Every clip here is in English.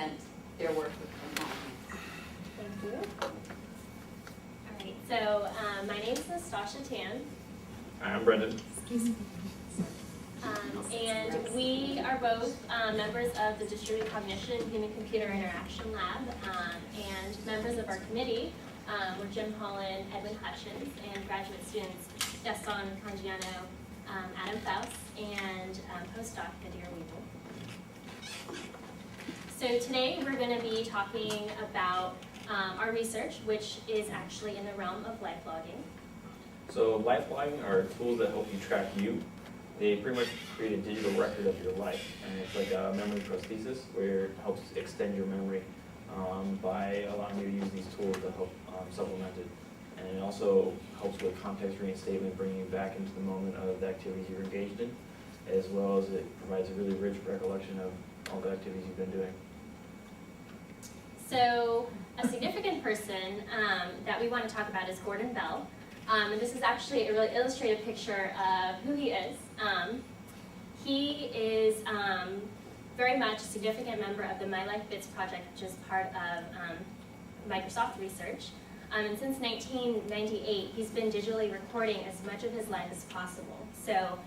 document their work with technology. Thank you. All right, so my name is Nastasha Tan. Hi, I'm Brendan. And we are both members of the Distributed Cognition and Human-Computer Interaction Lab and members of our committee. We're Jim Holland, Edwin Hutchins, and graduate students Gaston Cangiano, Adam Faust, and postdoc Nadir Weevil. So today we're going to be talking about our research, which is actually in the realm of life logging. So life logging are tools that help you track you. They pretty much create a digital record of your life, and it's like a memory prosthesis where it helps extend your memory by allowing you to use these tools to help supplement it. And it also helps with context reinstatement, bringing you back into the moment of the activities you're engaged in, as well as it provides a really rich recollection of all the activities you've been doing. So a significant person that we want to talk about is Gordon Bell. And this is actually a really illustrative picture of who he is. He is very much a significant member of the My Life Bits project, which is part of Microsoft Research. And since 1998, he's been digitally recording as much of his life as possible. So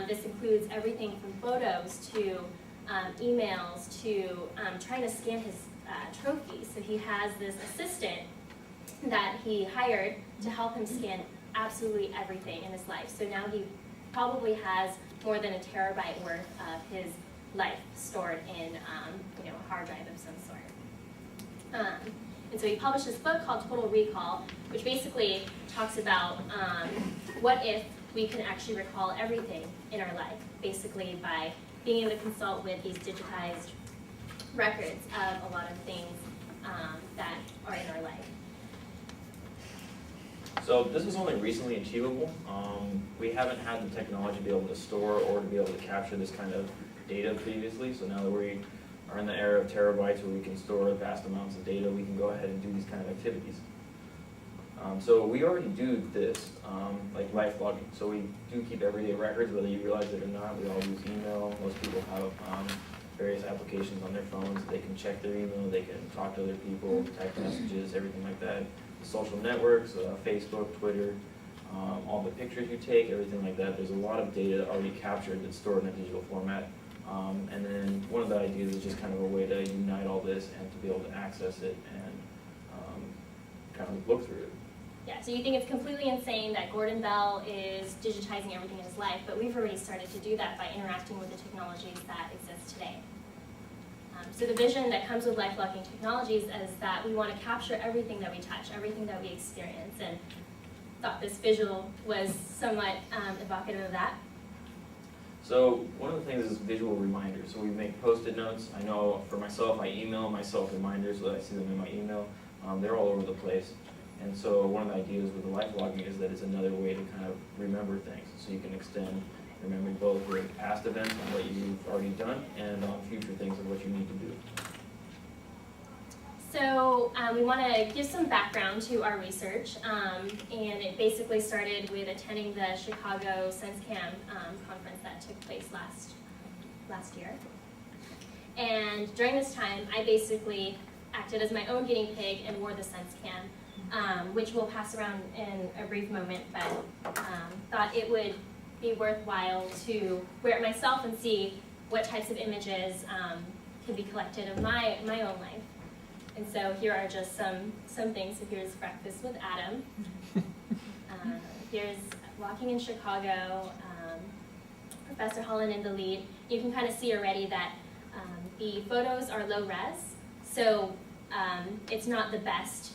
this includes everything from photos to emails to trying to scan his trophies. So he has this assistant that he hired to help him scan absolutely everything in his life. So now he probably has more than a terabyte worth of his life stored in a hard drive of some sort. And so he published this book called Total Recall, which basically talks about what if we can actually recall everything in our life, basically by being able to consult with these digitized records of a lot of things that are in our life. So this is only recently achievable. We haven't had the technology to be able to store or to be able to capture this kind of data previously. So now that we are in the era of terabytes where we can store vast amounts of data, we can go ahead and do these kind of activities. So we already do this, like life logging. So we do keep everyday records, whether you realize it or not. We all use email. Most people have various applications on their phones. They can check their email, they can talk to other people, type messages, everything like that. Social networks, Facebook, Twitter, all the pictures you take, everything like that. There's a lot of data already captured that's stored in a digital format. And then one of the ideas is just kind of a way to unite all this and to be able to access it and kind of look through it. Yeah, so you think it's completely insane that Gordon Bell is digitizing everything in his life, but we've already started to do that by interacting with the technologies that exist today. So the vision that comes with life logging technologies is that we want to capture everything that we touch, everything that we experience, and thought this visual was somewhat evocative of that. So one of the things is visual reminders. So we make Post-it notes. I know for myself, I email myself reminders so that I see them in my email. They're all over the place. And so one of the ideas with the life logging is that it's another way to kind of remember things. So you can extend remembering both your past events and what you've already done and on future things of what you need to do. So we want to give some background to our research, and it basically started with attending the Chicago SenseCam conference that took place last year. And during this time, I basically acted as my own guinea pig and wore the SenseCam, which we'll pass around in a brief moment, but thought it would be worthwhile to wear it myself and see what types of images can be collected of my own life. And so here are just some things. So here's breakfast with Adam. Here's walking in Chicago, Professor Holland in the lead. You can kind of see already that the photos are low res, so it's not the best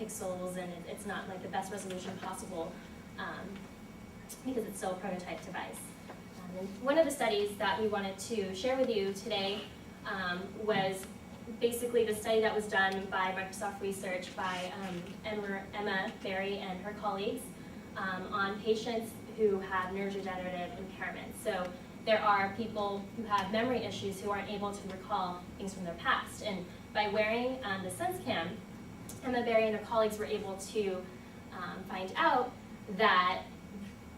pixels and it's not like the best resolution possible because it's still a prototype device. And one of the studies that we wanted to share with you today was basically the study that was done by Microsoft Research by Emma Berry and her colleagues on patients who have neurodegenerative impairments. So there are people who have memory issues who aren't able to recall things from their past. And by wearing the SenseCam, Emma Berry and her colleagues were able to find out that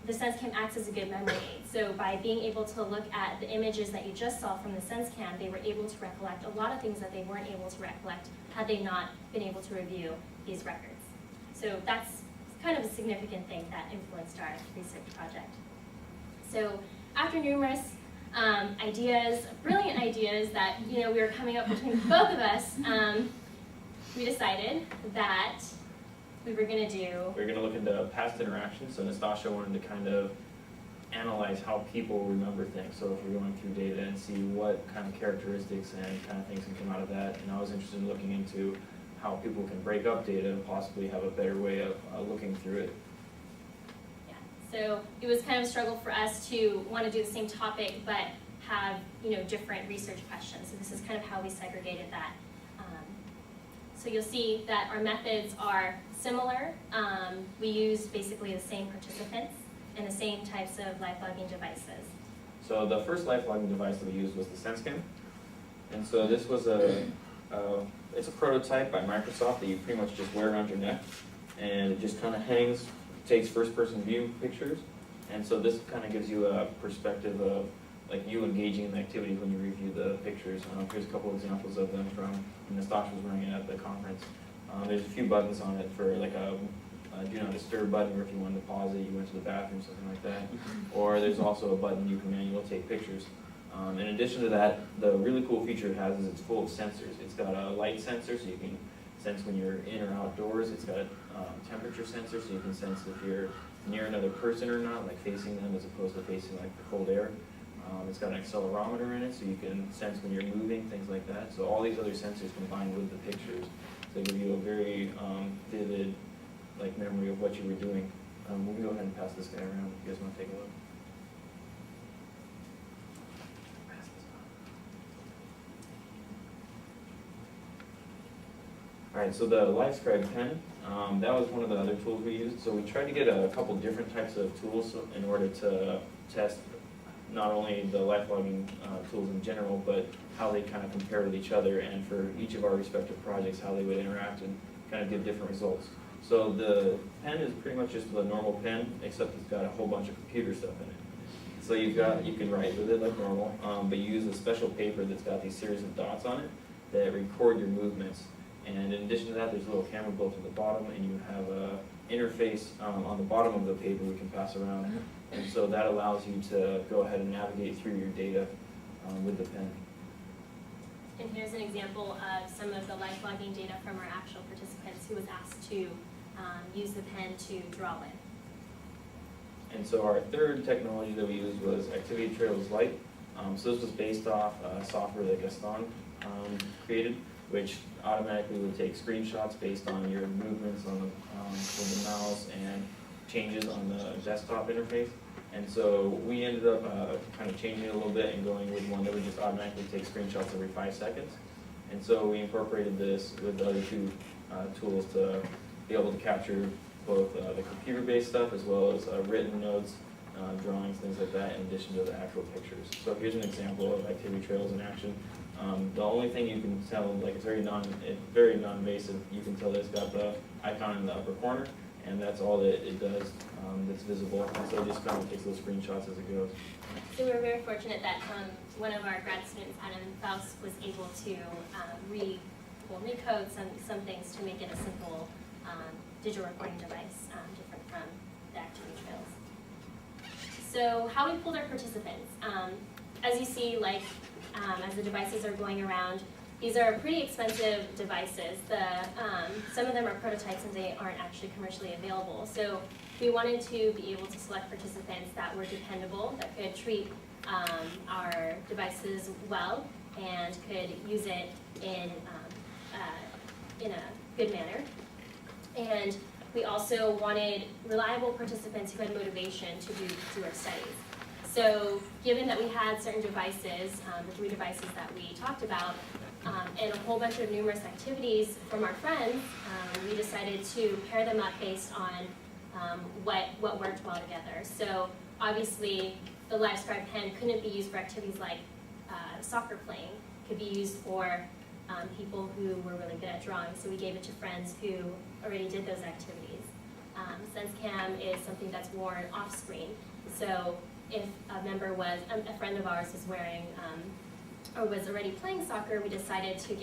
the SenseCam acts as a good memory aid. So by being able to look at the images that you just saw from the SenseCam, they were able to recollect a lot of things that they weren't able to recollect had they not been able to review these records. So that's kind of a significant thing that influenced our research project. So after numerous ideas, brilliant ideas that we were coming up between both of us, we decided that we were going to do. We're going to look into past interactions. So Nastasha wanted to kind of analyze how people remember things. So if we're going through data and see what kind of characteristics and kind of things can come out of that. And I was interested in looking into how people can break up data and possibly have a better way of looking through it. Yeah. So it was kind of a struggle for us to want to do the same topic, but have different research questions. So this is kind of how we segregated that. So you'll see that our methods are similar. We use basically the same participants and the same types of life logging devices. So the first life logging device that we used was the SenseCam. And so this was it's a prototype by Microsoft that you pretty much just wear around your neck. And it just kind of hangs, takes first-person view pictures. And so this kind of gives you a perspective of like you engaging in the activity when you review the pictures. Here's a couple examples of them from when Nastasha was running it at the conference. There's a few buttons on it for like a do not disturb button, or if you wanted to pause it, you went to the bathroom, something like that. Or there's also a button you can manually take pictures. In addition to that, the really cool feature it has is it's full of sensors. It's got a light sensor, so you can sense when you're in or outdoors. It's got a temperature sensor, so you can sense if you're near another person or not, like facing them as opposed to facing like the cold air. It's got an accelerometer in it, so you can sense when you're moving, things like that. So all these other sensors combined with the pictures, they give you a very vivid like memory of what you were doing. We'll go ahead and pass this guy around if you guys want to take a look. All right, so the LiveScribe pen, that was one of the other tools we used. So we tried to get a couple different types of tools in order to test not only the life logging tools in general, but how they kind of compare with each other, and for each of our respective projects, how they would interact and kind of give different results. So the pen is pretty much just a normal pen, except it's got a whole bunch of computer stuff in it. So you can write with it like normal, but you use a special paper that's got these series of dots on it that record your movements. And in addition to that, there's a little camera built at the bottom, and you have a interface on the bottom of the paper we can pass around. And so that allows you to go ahead and navigate through your data with the pen. And here's an example of some of the life logging data from our actual participants who was asked to use the pen to draw with. And so our third technology that we used was Activity Trails Lite. So this was based off software that Gaston created, which automatically would take screenshots based on your movements on with the mouse and changes on the desktop interface. And so we ended up kind of changing it a little bit and going with one that would just automatically take screenshots every 5 seconds. And so we incorporated this with the other two tools to be able to capture both the computer-based stuff as well as written notes, drawings, things like that, in addition to the actual pictures. So here's an example of activity trails in action. The only thing you can tell, like it's very non-invasive, you can tell that it's got the icon in the upper corner, and that's all that it does that's visible. And so it just kind of takes those screenshots as it goes. So we were very fortunate that one of our grad students, Adam Faust, was able to recode some things to make it a simple digital recording device, different from the activity trails. So how we pulled our participants. As you see, like as the devices are going around, these are pretty expensive devices. Some of them are prototypes and they aren't actually commercially available. So we wanted to be able to select participants that were dependable, that could treat our devices well and could use it in a good manner. And we also wanted reliable participants who had motivation to do our studies. So given that we had certain devices, the 3 devices that we talked about, and a whole bunch of numerous activities from our friends, we decided to pair them up based on what worked well together. So obviously the LiveScribe pen couldn't be used for activities like soccer playing. It could be used for people who were really good at drawing, so we gave it to friends who already did those activities. SenseCam is something that's worn off screen. So if a member was, a friend of ours was wearing, or was already playing soccer, we decided to give